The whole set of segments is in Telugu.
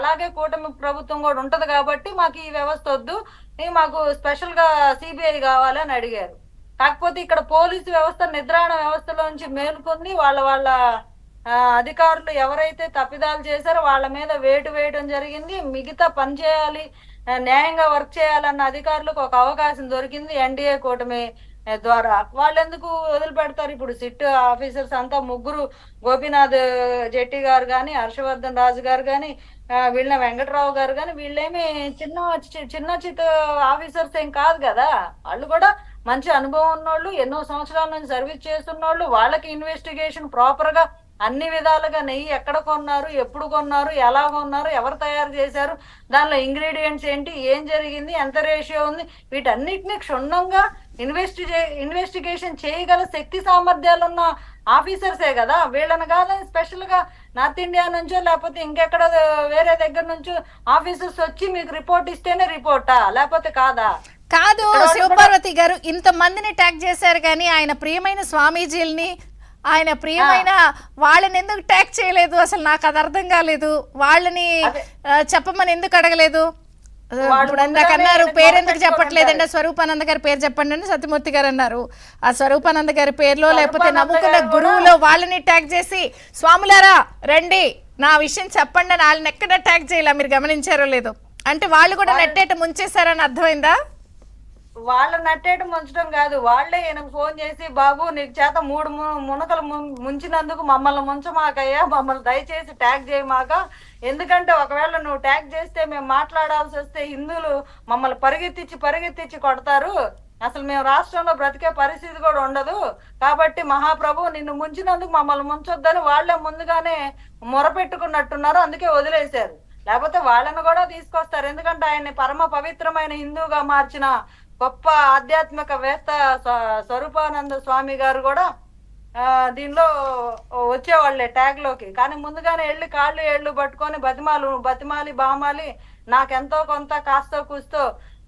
అలాగే కూటమి ప్రభుత్వం కూడా ఉంటది కాబట్టి మాకు ఈ వ్యవస్థ వద్దు, మాకు స్పెషల్ గా సిబిఐ కావాలి అని అడిగారు. కాకపోతే ఇక్కడ పోలీసు వ్యవస్థ నిద్రాణ వ్యవస్థలోంచి మేలుకొని వాళ్ళ అధికారులు ఎవరైతే తప్పిదాలు చేశారో వాళ్ళ మీద వేటు వేయడం జరిగింది. మిగతా పని చేయాలి, న్యాయంగా వర్క్ చేయాలన్న అధికారులకు ఒక అవకాశం దొరికింది ఎన్డీఏ కూటమి ద్వారా. వాళ్ళు ఎందుకు వదిలిపెడతారు? ఇప్పుడు సిట్ ఆఫీసర్స్ అంతా ముగ్గురు, గోపీనాథ్ జెట్టి గారు కానీ, హర్షవర్ధన్ రాజు గారు కానీ, వీళ్ళ వెంకటరావు గారు కానీ, వీళ్ళేమి చిన్న చిన్న ఆఫీసర్స్ ఏం కాదు కదా. వాళ్ళు కూడా మంచి అనుభవం ఉన్నోళ్ళు, ఎన్నో సంవత్సరాల నుంచి సర్వీస్ చేస్తున్నోళ్ళు. వాళ్ళకి ఇన్వెస్టిగేషన్ ప్రాపర్ గా అన్ని విధాలుగా నెయ్యి ఎక్కడ కొన్నారు, ఎప్పుడు కొన్నారు, ఎలా కొన్నారు, ఎవరు తయారు చేశారు, దానిలో ఇంగ్రీడియంట్స్ ఏంటి, ఏం జరిగింది, ఎంత రేషియో ఉంది, వీటన్నిటిని క్షుణ్ణంగా ఇన్వెస్టిగేషన్ చేయగల శక్తి సామర్థ్యాలు ఉన్న ఆఫీసర్సే కదా. వీళ్ళని కాదని స్పెషల్ గా నార్త్ ఇండియా నుంచో లేకపోతే ఇంకెక్కడ వేరే దగ్గర నుంచో ఆఫీసర్స్ వచ్చి మీకు రిపోర్ట్ ఇస్తేనే రిపోర్టా, లేకపోతే కాదా? కాదు శివపార్వతి గారు, ఇంత మందిని ట్యాగ్ చేశారు కానీ ఆయన ప్రియమైన స్వామీజీల్ని, ఆయన ప్రియమైన వాళ్ళని ఎందుకు ట్యాగ్ చేయలేదు? అసలు నాకు అది అర్థం కాలేదు. వాళ్ళని చెప్పమని ఎందుకు అడగలేదు? ఇప్పుడు ఇందాక అన్నారు పేరెందుకు చెప్పట్లేదంటే స్వరూపానంద గారి పేరు చెప్పండి అని సత్యమూర్తి గారు అన్నారు. ఆ స్వరూపానంద గారి పేరులో లేకపోతే నమ్ముకున్న గురువులో వాళ్ళని ట్యాగ్ చేసి స్వాములారా రండి నా విషయం చెప్పండి అని వాళ్ళని ఎక్కడ ట్యాగ్ చేయాల, మీరు గమనించారో లేదో? అంటే వాళ్ళు కూడా నెట్టేట ముంచేశారని అర్థమైందా? వాళ్ళ నట్టేట ముంచడం కాదు, వాళ్లే ఈయనకు ఫోన్ చేసి బాబు నీకు చేత 3 మునకలు ముంచినందుకు మమ్మల్ని ముంచమాకయ్యా, మమ్మల్ని దయచేసి ట్యాగ్ చేయమాక, ఎందుకంటే ఒకవేళ నువ్వు ట్యాగ్ చేస్తే మేము మాట్లాడాల్సి వస్తే హిందువులు మమ్మల్ని పరిగెత్తించి కొడతారు, అసలు మేము రాష్ట్రంలో బ్రతికే పరిస్థితి కూడా ఉండదు, కాబట్టి మహాప్రభు నిన్ను ముంచినందుకు మమ్మల్ని ముంచొద్దని వాళ్లే ముందుగానే మొరపెట్టుకున్నట్టున్నారు, అందుకే వదిలేశారు. లేకపోతే వాళ్ళని కూడా తీసుకొస్తారు, ఎందుకంటే ఆయన్ని పరమ పవిత్రమైన హిందువుగా మార్చిన గొప్ప ఆధ్యాత్మికవేత్త స్వరూపానంద స్వామి గారు కూడా దీనిలో వచ్చేవాళ్ళే ట్యాగ్ లోకి. కానీ ముందుగానే వెళ్ళి కాళ్ళు ఏళ్ళు పట్టుకొని బతిమాలి బామాలి నాకెంతో కొంత కాస్తో కూస్తో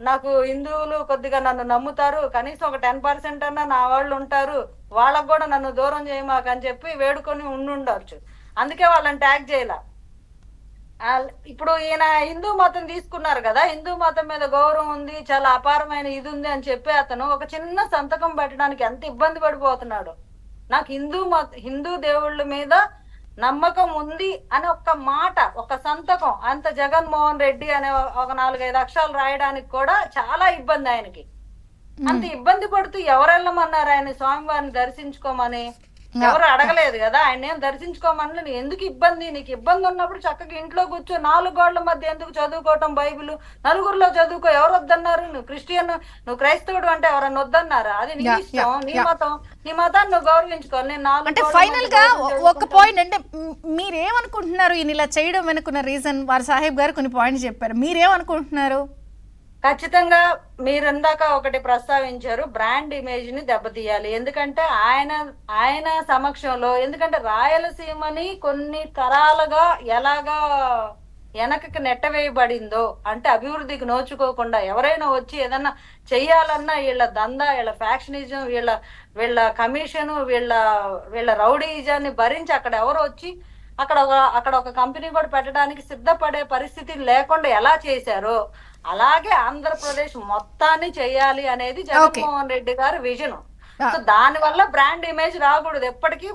నాకు హిందువులు కొద్దిగా నన్ను నమ్ముతారు, కనీసం ఒక 10% అన్నా నా వాళ్ళు ఉంటారు, వాళ్ళకు కూడా నన్ను దూరం చేయమాకని చెప్పి వేడుకొని ఉండుండొచ్చు. అందుకే వాళ్ళని ట్యాగ్ చేయాల. ఇప్పుడు ఈయన హిందూ మతం తీసుకున్నారు కదా, హిందూ మతం మీద గౌరవం ఉంది, చాలా అపారమైన ఇది ఉంది అని చెప్పి అతను ఒక చిన్న సంతకం పెట్టడానికి ఎంత ఇబ్బంది పడిపోతున్నాడు. నాకు హిందూ దేవుళ్ళ మీద నమ్మకం ఉంది అని ఒక్క మాట, ఒక సంతకం, అంత జగన్మోహన్ రెడ్డి అనే ఒక 4-5 అక్షరాలు రాయడానికి కూడా చాలా ఇబ్బంది ఆయనకి. అంత ఇబ్బంది పడుతూ ఎవరెళ్ళమన్నారు ఆయన స్వామివారిని దర్శించుకోమని? ఎవరు అడగలేదు కదా, ఆయన ఏం దర్శించుకోమని. ఎందుకు ఇబ్బంది? నీకు ఇబ్బంది ఉన్నప్పుడు చక్కగా ఇంట్లో కూర్చో, 4 గోడల మధ్య ఎందుకు చదువుకోవటం బైబిల్? నలుగురిలో చదువుకో, ఎవరు వద్దన్నారు? నువ్వు క్రిస్టియన్, నువ్వు క్రైస్తవుడు అంటే ఎవరన్నా వద్దన్నారా? అది నీ ఇష్టం, నీ మతం, నీ మతాన్ని నువ్వు గౌరవించుకోవాలి. నేను 4 అంటే ఫైనల్ గా ఒక పాయింట్ అంటే మీరేమనుకుంటున్నారు ఈయన ఇలా చేయడం వెనుకున్న రీజన్? వారు సాహెబ్ గారు కొన్ని పాయింట్స్ చెప్పారు, మీరేమనుకుంటున్నారు? ఖచ్చితంగా మీరు ఇందాక ఒకటి ప్రస్తావించారు, బ్రాండ్ ఇమేజ్ ని దెబ్బతీయాలి. ఎందుకంటే ఆయన సమక్షంలో, ఎందుకంటే రాయలసీమని కొన్ని తరాలుగా ఎలాగా వెనకకి నెట్టవేయబడిందో, అంటే అభివృద్ధికి నోచుకోకుండా ఎవరైనా వచ్చి ఏదన్నా చెయ్యాలన్నా వీళ్ళ దందా, వీళ్ళ ఫ్యాక్షనిజం, వీళ్ళ కమిషన్, వీళ్ళ రౌడీజాన్ని భరించి అక్కడ ఎవరు వచ్చి అక్కడ ఒక కంపెనీ కూడా పెట్టడానికి సిద్ధపడే పరిస్థితి లేకుండా ఎలా చేశారో అలాగే ఆంధ్రప్రదేశ్ మొత్తాన్ని చేయాలి అనేది జగన్మోహన్ రెడ్డి గారి విజన్. సో దాని వల్ల బ్రాండ్ ఇమేజ్ రాకూడదు ఎప్పటికీ.